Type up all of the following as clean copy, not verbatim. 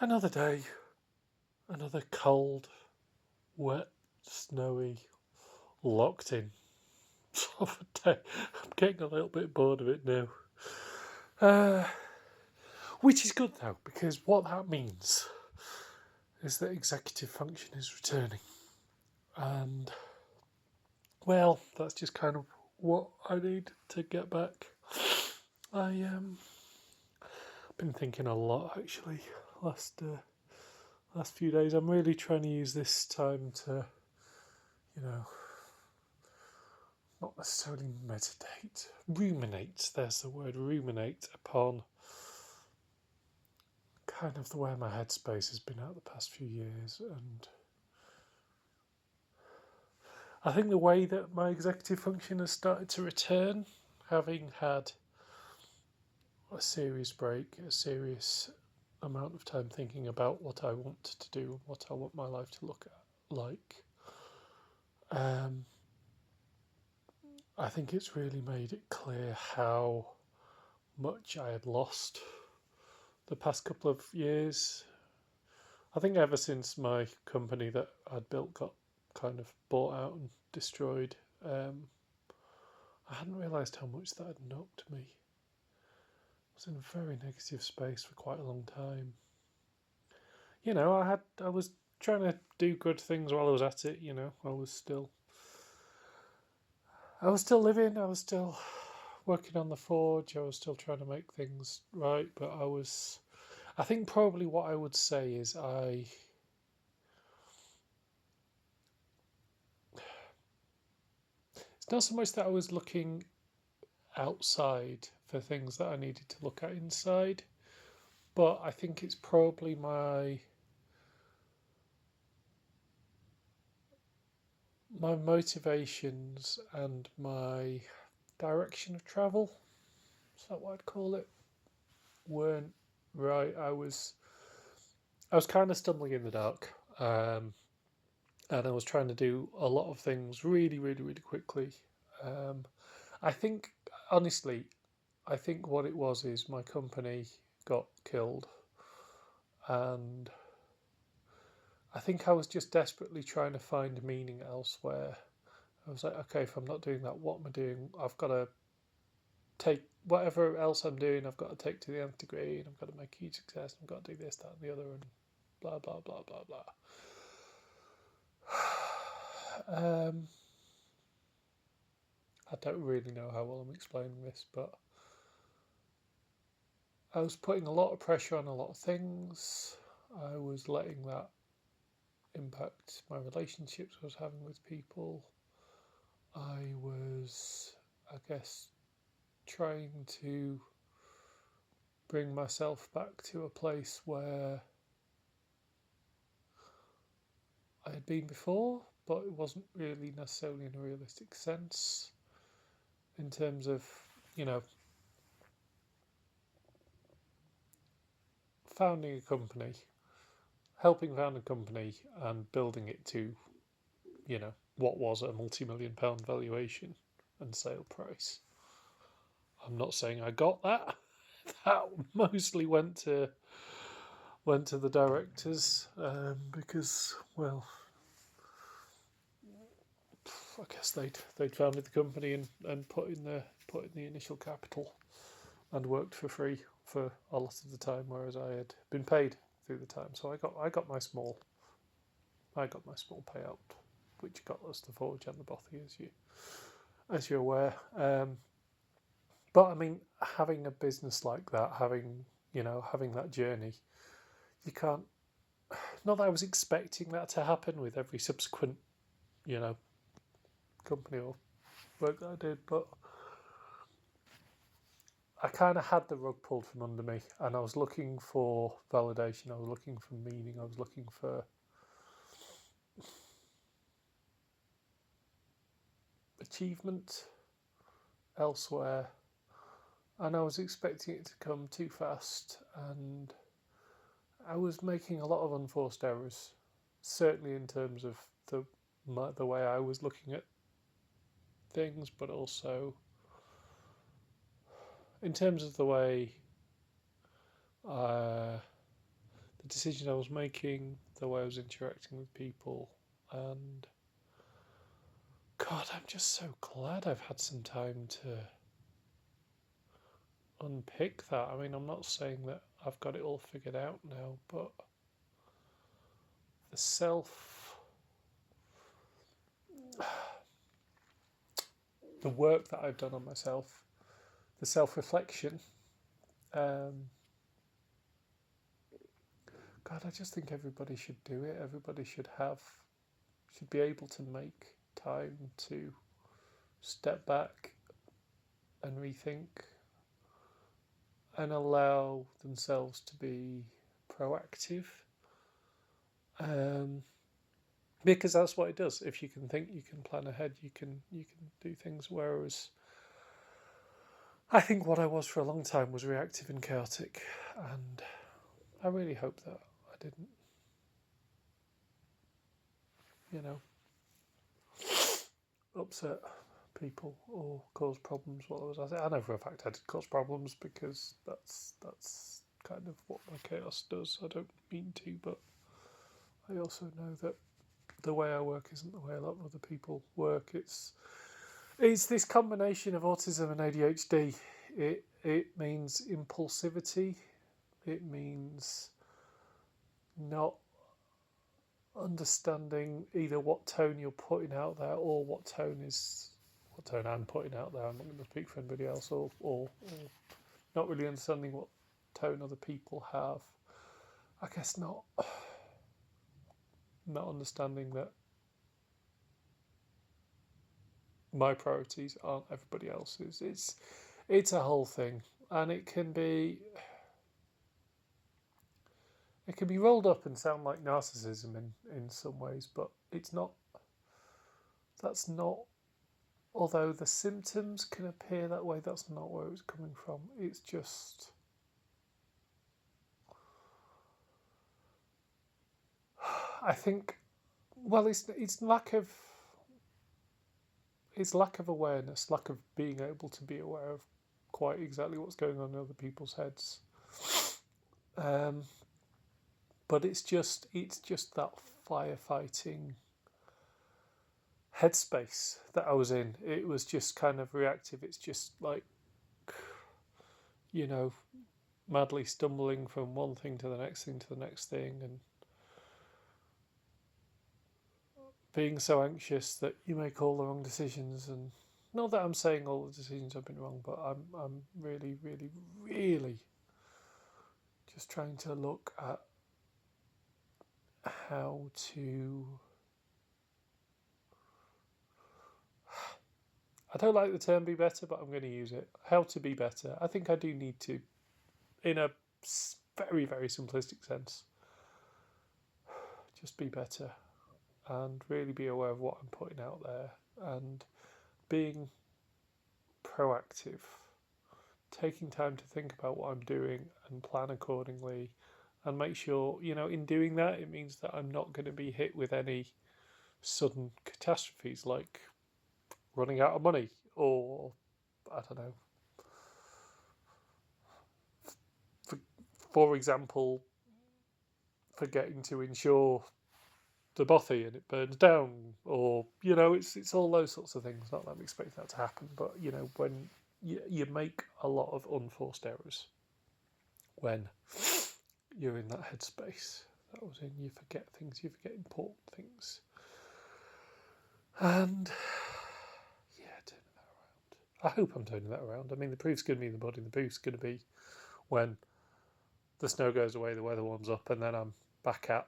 Another day, another cold, wet, snowy, locked in sort of day. I'm getting a little bit bored of it now. Uh, which is good though, because what that means is that executive function is returning. And, well, that's just kind of what I need to get back. I've been thinking a lot actually last few days. I'm really trying to use this time to, you know, not necessarily meditate, ruminate. There's the word, ruminate upon kind of the way my headspace has been out the past few years, and I think the way that my executive function has started to return, having had a serious break, a serious amount of time thinking about what I want to do and what I want my life to look like. I think it's really made it clear how much I had lost the past couple of years. I think ever since my company that I'd built got kind of bought out and destroyed, I hadn't realised how much that had knocked me. I was in a very negative space for quite a long time. You know, I was trying to do good things while I was at it. You know, I was still living. I was still working on the forge. I was still trying to make things right. But I think probably what I would say is it's not so much that I was looking outside for things that I needed to look at inside, but I think it's probably my motivations and my direction of travel, is that what I'd call it, weren't right. I was kind of stumbling in the dark, and I was trying to do a lot of things really, really, really quickly. Um, I think, honestly, I think what it was is my company got killed, and I think I was just desperately trying to find meaning elsewhere. I was like, okay, if I'm not doing that, what am I doing? I've got to take whatever else I'm doing, I've got to take to the nth degree, and I've got to make a huge success, and I've got to do this, that, and the other, and blah, blah, blah, blah, blah. Um, I don't really know how well I'm explaining this, but I was putting a lot of pressure on a lot of things. I was letting that impact my relationships I was having with people. I was, I guess, trying to bring myself back to a place where I had been before, but it wasn't really necessarily in a realistic sense in terms of, you know, founding a company, helping found a company and building it to, you know, what was a multi-million-pound valuation and sale price. I'm not saying I got that. That mostly went to the directors because, well, I guess they'd founded the company and put in the initial capital and worked for free for a lot of the time, whereas I had been paid through the time. So I got my small payout, which got us the Forge and the Bothy, as you're aware. But I mean, having a business like that, having that journey, you can't. Not that I was expecting that to happen with every subsequent, you know, company or work that I did, but I kind of had the rug pulled from under me, and I was looking for validation. I was looking for meaning. I was looking for achievement elsewhere, and I was expecting it to come too fast, and I was making a lot of unforced errors. Certainly in terms of the way I was looking at things, but also in terms of the way the decisions I was making, the way I was interacting with people, and God, I'm just so glad I've had some time to unpick that. I mean, I'm not saying that I've got it all figured out now, but the the work that I've done on myself, the self-reflection, um, God, I just think everybody should do it. Everybody should be able to make time to step back and rethink and allow themselves to be proactive. Because that's what it does. If you can think, you can plan ahead. You can do things. Whereas I think what I was for a long time was reactive and chaotic, and I really hope that I didn't, upset people or cause problems while I was at it. I know for a fact I did cause problems because that's kind of what my chaos does. I don't mean to, but I also know that the way I work isn't the way a lot of other people work. It's this combination of autism and ADHD. It means impulsivity. It means not understanding either what tone you're putting out there or what tone I'm putting out there. I'm not going to speak for anybody else, or not really understanding what tone other people have. I guess not understanding that my priorities aren't everybody else's. It's a whole thing, and it can be rolled up and sound like narcissism in some ways, but it's not. That's not. Although the symptoms can appear that way, that's not where it's coming from. It's just, I think, well, it's lack of awareness, lack of being able to be aware of quite exactly what's going on in other people's heads. But it's just that firefighting headspace that I was in. It was just kind of reactive. It's just like, madly stumbling from one thing to the next thing to the next thing, and being so anxious that you make all the wrong decisions. And not that I'm saying all the decisions have been wrong, but I'm really, really, really just trying to look at how to. I don't like the term be better, but I'm going to use it. How to be better. I think I do need to, in a very, very simplistic sense, just be better and really be aware of what I'm putting out there and being proactive, taking time to think about what I'm doing and plan accordingly, and make sure, in doing that, it means that I'm not going to be hit with any sudden catastrophes like running out of money or, I don't know, for example, forgetting to insure the bothy and it burns down, or it's all those sorts of things. Not that I'm expecting that to happen, but when you make a lot of unforced errors when you're in that headspace that I was in. You forget things, you forget important things, and turning that around. I hope I'm turning that around. I mean, the proof's going to be in the body. The proof's going to be when the snow goes away, the weather warms up, and then I'm back out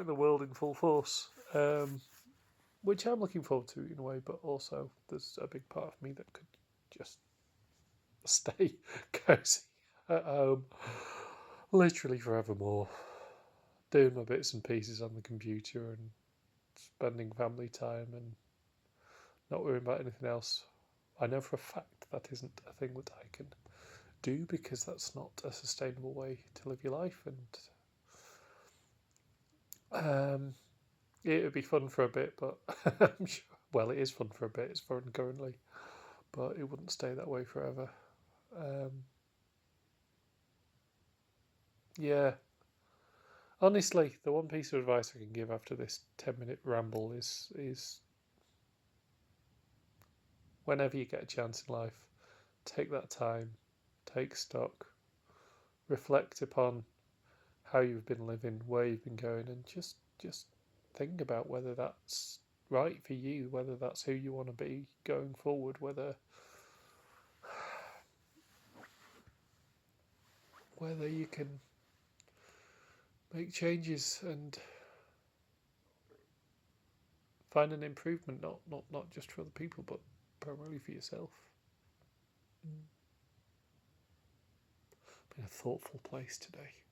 in the world in full force, which I'm looking forward to in a way, but also there's a big part of me that could just stay cozy at home literally forevermore, doing my bits and pieces on the computer and spending family time and not worrying about anything else. I know for a fact that isn't a thing that I can do, because that's not a sustainable way to live your life, and it would be fun for a bit, but I'm sure, well, it is fun for a bit, it's fun currently, but it wouldn't stay that way forever. Yeah. Honestly, the one piece of advice I can give after this 10-minute ramble is whenever you get a chance in life, take that time, take stock, reflect upon how you've been living, where you've been going, and just think about whether that's right for you, whether that's who you want to be going forward, whether you can make changes and find an improvement, not just for other people, but primarily for yourself. Been a thoughtful place today.